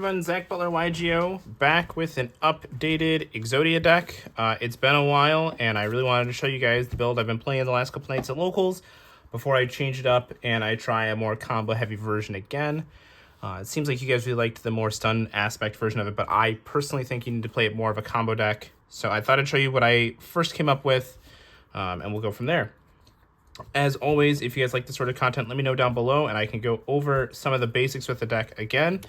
everyone, Zach Butler YGO, back with an updated Exodia deck. It's been a while, and I really wanted to show you guys the build I've been playing the last couple nights at locals before I change it up and I try a more combo-heavy version again. It seems like you guys really liked the more stun aspect version of it, but I personally think you need to play it more of a combo deck. So I thought I'd show you what I first came up with, and we'll go from there. As always, if you guys like this sort of content, let me know down below, and I can go over some of the basics with the deck again.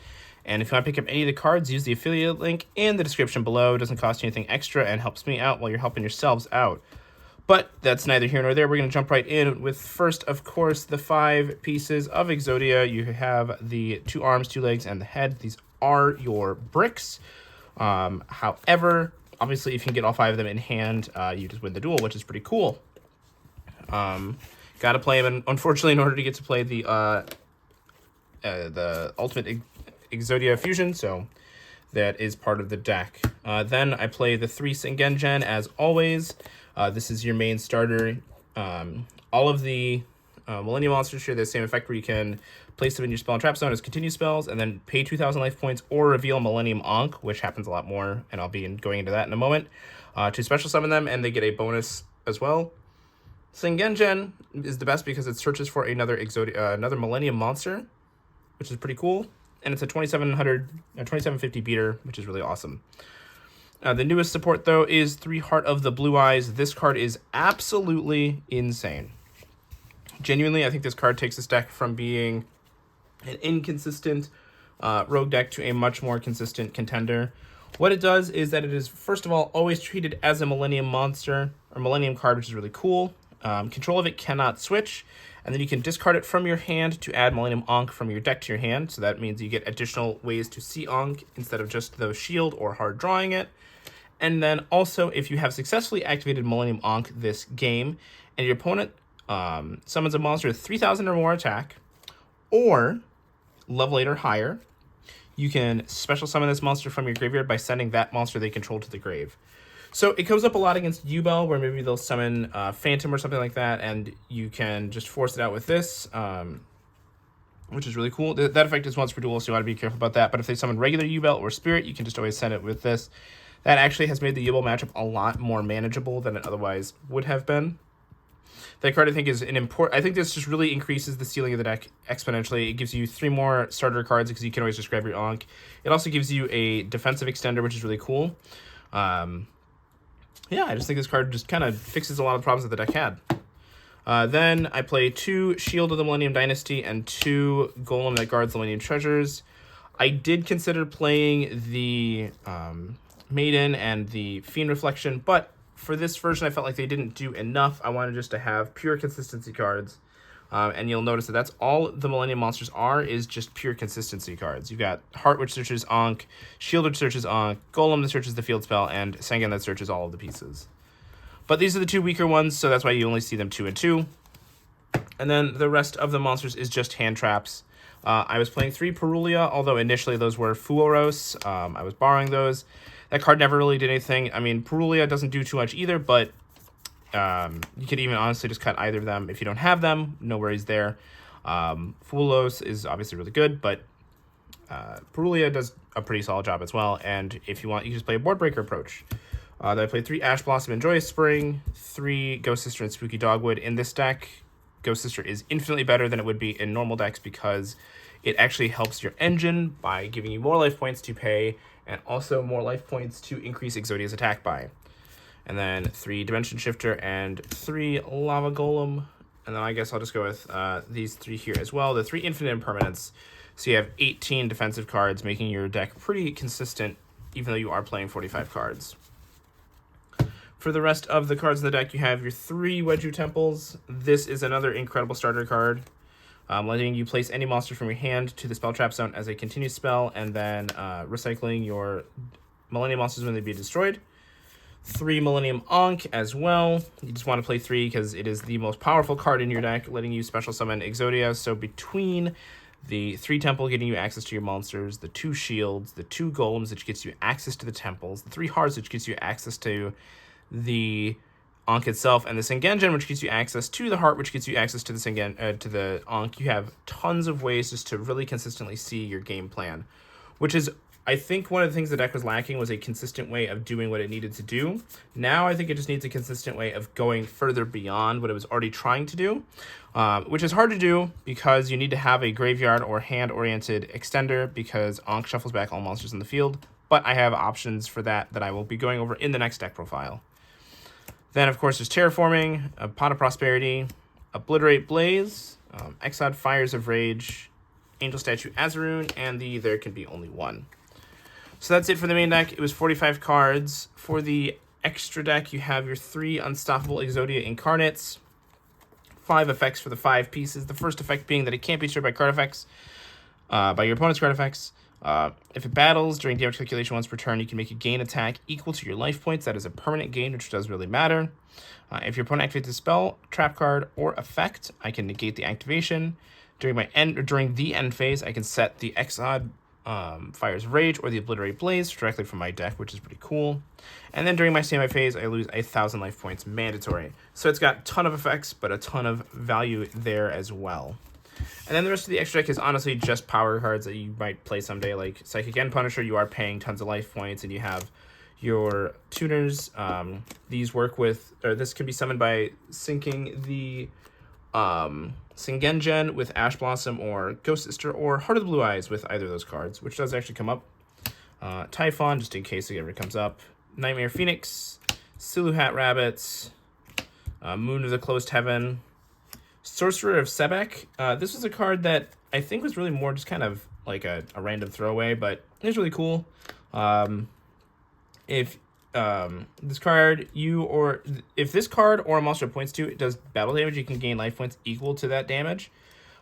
And if you want to pick up any of the cards, use the affiliate link in the description below. It doesn't cost you anything extra and helps me out while you're helping yourselves out. But that's neither here nor there. We're going to jump right in with first, of course, the 5 pieces of Exodia. You have the 2 arms, 2 legs, and the head. These are your bricks. However, obviously, if you can get all 5 of them in hand, you just win the duel, which is pretty cool. Got to play them, unfortunately, in order to get to play the ultimate Exodia fusion, so that is part of the deck. Then I play the 3 Sengengen as always. This is your main starter. All of the Millennium monsters share the same effect where you can place them in your spell and trap zone as continue spells, and then pay 2,000 life points or reveal Millennium Ankh, which happens a lot more, and I'll be going into that in a moment, to special summon them, and they get a bonus as well. Sengengen is the best because it searches for another another Millennium monster, which is pretty cool. And it's a 2750 beater, which is really awesome. The newest support, though, is 3 Heart of the Blue Eyes. This card is absolutely insane. Genuinely, I think this card takes this deck from being an inconsistent rogue deck to a much more consistent contender. What it does is that it is, first of all, always treated as a Millennium monster, or Millennium card, which is really cool. Control of it cannot switch, and then you can discard it from your hand to add Millennium Ankh from your deck to your hand, so that means you get additional ways to see Ankh instead of just the shield or hard drawing it. And then also, if you have successfully activated Millennium Ankh this game, and your opponent summons a monster with 3,000 or more attack, or level 8 or higher, you can special summon this monster from your graveyard by sending that monster they control to the grave. So it comes up a lot against Yubel, where maybe they'll summon Phantom or something like that, and you can just force it out with this, which is really cool. That effect is once per duel, so you want to be careful about that. But if they summon regular Yubel or Spirit, you can just always send it with this. That actually has made the Yubel matchup a lot more manageable than it otherwise would have been. That card, I think, is an important... I think this just really increases the ceiling of the deck exponentially. It gives you 3 more starter cards because you can always just grab your Ankh. It also gives you a defensive extender, which is really cool. Yeah, I just think this card just kind of fixes a lot of the problems that the deck had. Then I play 2 Shield of the Millennium Dynasty and 2 Golem that guards the Millennium Treasures. I did consider playing the Maiden and the Fiend Reflection, but for this version I felt like they didn't do enough. I wanted just to have pure consistency cards. And you'll notice that that's all the Millennium monsters are, is just pure consistency cards. You've got Heart, which searches Ankh, Shield, which searches Ankh, Golem that searches the field spell, and Sengen that searches all of the pieces. But these are the 2 weaker ones, so that's why you only see them 2 and 2. And then the rest of the monsters is just hand traps. I was playing 3 Perulia, although initially those were Fuoros. I was borrowing those. That card never really did anything. I mean, Perulia doesn't do too much either, but... you could even honestly just cut either of them. If you don't have them, no worries there. Fulos is obviously really good, but Perulia does a pretty solid job as well. And if you want, you can just play a board breaker approach. Then I played 3 Ash Blossom and Joyous Spring, 3 Ghost Sister and Spooky Dogwood. In this deck, Ghost Sister is infinitely better than it would be in normal decks because it actually helps your engine by giving you more life points to pay and also more life points to increase Exodia's attack by. And then 3 Dimension Shifter and 3 Lava Golem. And then I guess I'll just go with these 3 here as well. The 3 Infinite Impermanents. So you have 18 defensive cards, making your deck pretty consistent, even though you are playing 45 cards. For the rest of the cards in the deck, you have your 3 Wedju Temples. This is another incredible starter card, letting you place any monster from your hand to the spell trap zone as a continuous spell, and then recycling your Millennium monsters when they be destroyed. 3 Millennium Ankh as well. You just want to play 3 because it is the most powerful card in your deck, letting you special summon Exodia. So between the 3 Temple getting you access to your monsters, the 2 Shields, the 2 Golems, which gets you access to the Temples, the 3 Hearts, which gets you access to the Ankh itself, and the Sengengen, which gets you access to the Heart, which gets you access to the Ankh. You have tons of ways just to really consistently see your game plan, which is I think one of the things the deck was lacking was a consistent way of doing what it needed to do. Now I think it just needs a consistent way of going further beyond what it was already trying to do, which is hard to do because you need to have a graveyard or hand-oriented extender because Ankh shuffles back all monsters in the field. But I have options for that I will be going over in the next deck profile. Then, of course, there's Terraforming, a Pot of Prosperity, Obliterate Blaze, Exod Fires of Rage, Angel Statue Azaroon, and the There Can Be Only One. So that's it for the main deck. It was 45 cards. For the extra deck, you have your 3 Unstoppable Exodia Incarnates, 5 effects for the 5 pieces. The first effect being that it can't be destroyed by card effects, by your opponent's card effects. If it battles during damage calculation once per turn, you can make a gain attack equal to your life points. That is a permanent gain, which does really matter. If your opponent activates a spell, trap card, or effect, I can negate the activation. During the end phase, I can set the Exod Fires of Rage or the Obliterate Blaze directly from my deck, which is pretty cool. And then during my standby phase, I lose 1,000 life points mandatory. So it's got a ton of effects, but a ton of value there as well. And then the rest of the extra deck is honestly just power cards that you might play someday, like Psychic End Punisher. You are paying tons of life points, and you have your tuners. These work with, or this can be summoned by syncing the Singenjen with Ash Blossom or Ghost Sister or Heart of the Blue Eyes with either of those cards, which does actually come up. Typhon, just in case it ever comes up. Nightmare Phoenix, Sulu Hat Rabbits, Moon of the Closed Heaven, Sorcerer of Sebek. This was a card that I think was really more just kind of like a random throwaway, but it was really cool. If this card, if this card or a monster points to it does battle damage, you can gain life points equal to that damage,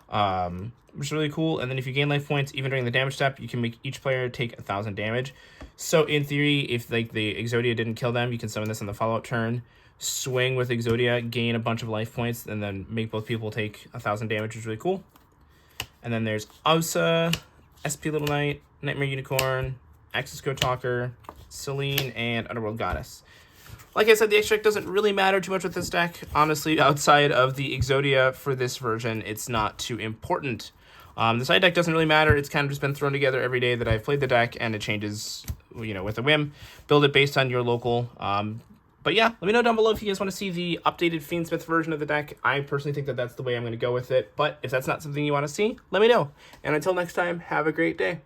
which is really cool. And then if you gain life points even during the damage step, you can make each player take 1,000 damage. So in theory, if like the Exodia didn't kill them, you can summon this on the follow-up turn, swing with Exodia, gain a bunch of life points, and then make both people take 1,000 damage, which is really cool. And then there's Ausa, SP Little Knight, Nightmare Unicorn, Axis Go Talker, Celine, and Underworld Goddess. Like I said, the extract doesn't really matter too much with this deck. Honestly, outside of the Exodia for this version, it's not too important. The side deck doesn't really matter. It's kind of just been thrown together every day that I've played the deck, and it changes, with a whim. Build it based on your local. But yeah, let me know down below if you guys want to see the updated Fiendsmith version of the deck. I personally think that that's the way I'm going to go with it. But if that's not something you want to see, let me know. And until next time, have a great day.